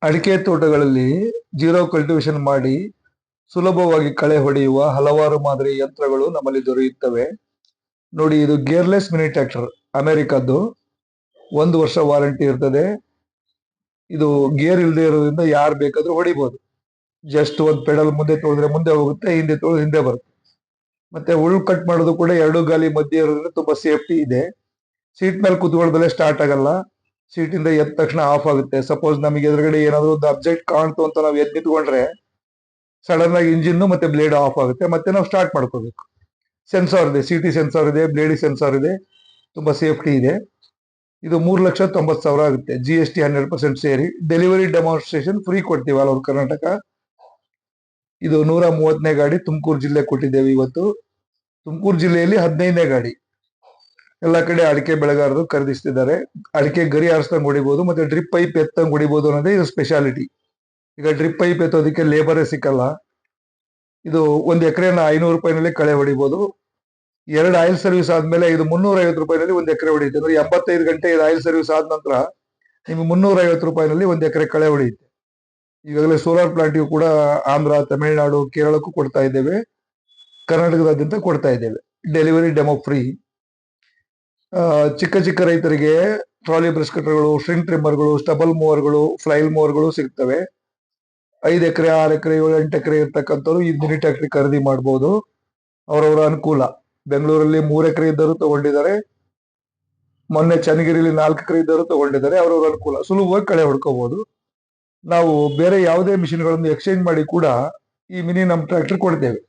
ಅಡಿಕೆ ತೋಟಗಳಲ್ಲಿ zero cultivation ಮಾಡಿ ಸುಲಭವಾಗಿ ಕಳೆ ಹೊಡೆಯುವ ಹಲವಾರು ಮಾದರಿ ಯಂತ್ರಗಳು ನಮ್ಮಲ್ಲಿ ದೊರೆಯುತ್ತವೆ. ನೋಡಿ, ಇದು ಗೇರ್ಲೆಸ್ ಮಿನಿ ಟ್ರ್ಯಾಕ್ಟರ್ ಅಮೆರಿಕದ್ದು. 1 ವರ್ಷ ವಾರಂಟಿ ಇರ್ತದೆ. ಇದು ಗೇರ್ ಇಲ್ಲದೆ ಇರೋದ್ರಿಂದ ಯಾರು ಬೇಕಾದ್ರೂ ಹೊಡಿಬಹುದು. ಜಸ್ಟ್ ಒಂದು ಪೆಡಲ್ ಮುಂದೆ ತೊಳೆದ್ರೆ ಮುಂದೆ ಹೋಗುತ್ತೆ, ಹಿಂದೆ ತೊಳೆದ್ರೆ ಹಿಂದೆ ಬರುತ್ತೆ. ಮತ್ತೆ ಹುಳು ಕಟ್ ಮಾಡೋದು ಕೂಡ 2 ಗಾಲಿ ಮಧ್ಯೆ ಇರೋದ್ರಿಂದ ತುಂಬಾ ಸೇಫ್ಟಿ ಇದೆ. ಸೀಟ್ ಮೇಲೆ ಕೂತ್ಕೊಳ್ಳೋದಲ್ಲೇ ಸ್ಟಾರ್ಟ್ ಆಗಲ್ಲ. ಸೀಟಿಂದ ಎದ್ದ ತಕ್ಷಣ ಆಫ್ ಆಗುತ್ತೆ. ಸಪೋಸ್ ನಮಗೆ ಎದುರುಗಡೆ ಏನಾದ್ರು ಒಂದು ಅಬ್ಜೆಕ್ಟ್ ಕಾಣ್ತು ಅಂತ ನಾವು ಎದ್ದು ನಿಂತ್ಕೊಂಡ್ರೆ ಸಡನ್ ಆಗಿ ಇಂಜಿನ್ ಮತ್ತೆ ಬ್ಲೇಡ್ ಆಫ್ ಆಗುತ್ತೆ. ಮತ್ತೆ ನಾವು ಸ್ಟಾರ್ಟ್ ಮಾಡ್ಕೋಬೇಕು. ಸೆನ್ಸಾರ್ ಇದೆ, ಸಿಟಿ ಸೆನ್ಸಾರ್ ಇದೆ, ಬ್ಲೇಡಿ ಸೆನ್ಸಾರ್ ಇದೆ, ತುಂಬಾ ಸೇಫ್ಟಿ ಇದೆ. ಇದು 3,90,000 ಆಗುತ್ತೆ. GST 100% ಸೇರಿ. ಡೆಲಿವರಿ ಡೆಮಾನ್ಸ್ಟ್ರೇಷನ್ ಫ್ರೀ ಕೊಡ್ತೀವಿ ಆಲ್ ಓವರ್ ಕರ್ನಾಟಕ. ಇದು 130ನೇ ಗಾಡಿ ತುಮಕೂರು ಜಿಲ್ಲೆ ಕೊಟ್ಟಿದ್ದೇವೆ ಇವತ್ತು. ತುಮಕೂರು ಜಿಲ್ಲೆಯಲ್ಲಿ 15ನೇ ಗಾಡಿ. ಎಲ್ಲ ಕಡೆ ಅಡಿಕೆ ಬೆಳೆಗಾರರು ಖರೀದಿಸ್ತಿದ್ದಾರೆ. ಅಡಿಕೆ ಗರಿ ಆರಿಸ್ದಂಗ್ ಹೊಡಿಬಹುದು, ಮತ್ತೆ ಡ್ರಿಪ್ ಪೈಪ್ ಎತ್ತಂಗ್ ಹೊಡಿಬಹುದು ಅನ್ನೋದೇ ಇದು ಸ್ಪೆಷಾಲಿಟಿ. ಈಗ ಡ್ರಿಪ್ ಪೈಪ್ ಎತ್ತೋದಕ್ಕೆ ಲೇಬರೇ ಸಿಕ್ಕಲ್ಲ. ಇದು 1 ಎಕರೆನ 500 ರೂಪಾಯಿನಲ್ಲಿ ಕಳೆ ಹೊಡಿಬಹುದು. 2 ಆಯಿಲ್ ಸರ್ವಿಸ್ ಆದ್ಮೇಲೆ ಇದು 350 ರೂಪಾಯಿನಲ್ಲಿ 1 ಎಕರೆ ಹೊಡೆಯುತ್ತೆ. ಅಂದ್ರೆ 85 ಗಂಟೆ ಇದು ಆಯಿಲ್ ಸರ್ವಿಸ್ ಆದ ನಂತರ ನಿಮ್ಗೆ 350 ರೂಪಾಯಿನಲ್ಲಿ 1 ಎಕರೆ ಕಳೆ ಹೊಡೆಯುತ್ತೆ. ಈಗಾಗಲೇ ಸೋಲಾರ್ ಪ್ಲಾಂಟ್ಗೂ ಕೂಡ ಆಂಧ್ರ, ತಮಿಳುನಾಡು, ಕೇರಳಕ್ಕೂ ಕೊಡ್ತಾ ಇದ್ದೇವೆ. ಕರ್ನಾಟಕದಾದ್ಯಂತ ಕೊಡ್ತಾ ಇದ್ದೇವೆ. Delivery demo free. ಚಿಕ್ಕ ಚಿಕ್ಕ ರೈತರಿಗೆ ಟ್ರಾಲಿ ಬ್ರಷ್ ಕಟರ್ಗಳು, ಸ್ಟ್ರಿಂಗ್ ಟ್ರಿಮ್ಮರ್ಗಳು, ಸ್ಟಬಲ್ ಮೂವರ್ಗಳು, ಫ್ಲೈಲ್ ಮೂವರ್ಗಳು ಸಿಗ್ತವೆ. 5 ಎಕರೆ, 6 ಎಕರೆ, 7, 8 ಎಕರೆ ಇರ್ತಕ್ಕಂಥವ್ರು ಈ ಮಿನಿ ಟ್ರ್ಯಾಕ್ಟರ್ ಖರೀದಿ ಮಾಡಬಹುದು. ಅವರವರ ಅನುಕೂಲ. ಬೆಂಗಳೂರಲ್ಲಿ 3 ಎಕರೆ ಇದ್ದರು ತಗೊಂಡಿದ್ದಾರೆ. ಮೊನ್ನೆ ಚನ್ನಗಿರಿಯಲ್ಲಿ 4 ಎಕರೆ ಇದ್ದರು ತಗೊಂಡಿದ್ದಾರೆ. ಅವರವರ ಅನುಕೂಲ. ಸುಲಭವಾಗಿ ಕಳೆ ಹೊಡ್ಕೋಬಹುದು. ನಾವು ಬೇರೆ ಯಾವುದೇ ಮಿಷಿನ್ಗಳನ್ನು ಎಕ್ಸ್ಚೇಂಜ್ ಮಾಡಿ ಕೂಡ ಈ ಮಿನಿ ನಮ್ ಟ್ರ್ಯಾಕ್ಟರ್ ಕೊಡ್ತೇವೆ.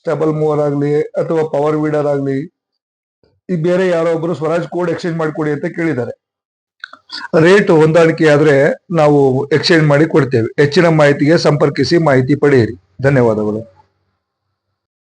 ಸ್ಟಬಲ್ ಮೂವರ್ ಆಗ್ಲಿ ಅಥವಾ ಪವರ್ ವೀಡರ್ ಆಗ್ಲಿ. ಈ ಬೇರೆ ಯಾರೋ ಒಬ್ರು ಸ್ವರಾಜ್ ಕೋಡ್ ಎಕ್ಸ್ಚೇಂಜ್ ಮಾಡಿಕೊಡಿ ಅಂತ ಕೇಳಿದ್ದಾರೆ. ರೇಟ್ ಹೊಂದಾಣಿಕೆ ಆದ್ರೆ ನಾವು ಎಕ್ಸ್ಚೇಂಜ್ ಮಾಡಿ ಕೊಡ್ತೇವೆ. ಹೆಚ್ಚಿನ ಮಾಹಿತಿಗೆ ಸಂಪರ್ಕಿಸಿ, ಮಾಹಿತಿ ಪಡೆಯಿರಿ. ಧನ್ಯವಾದಗಳು.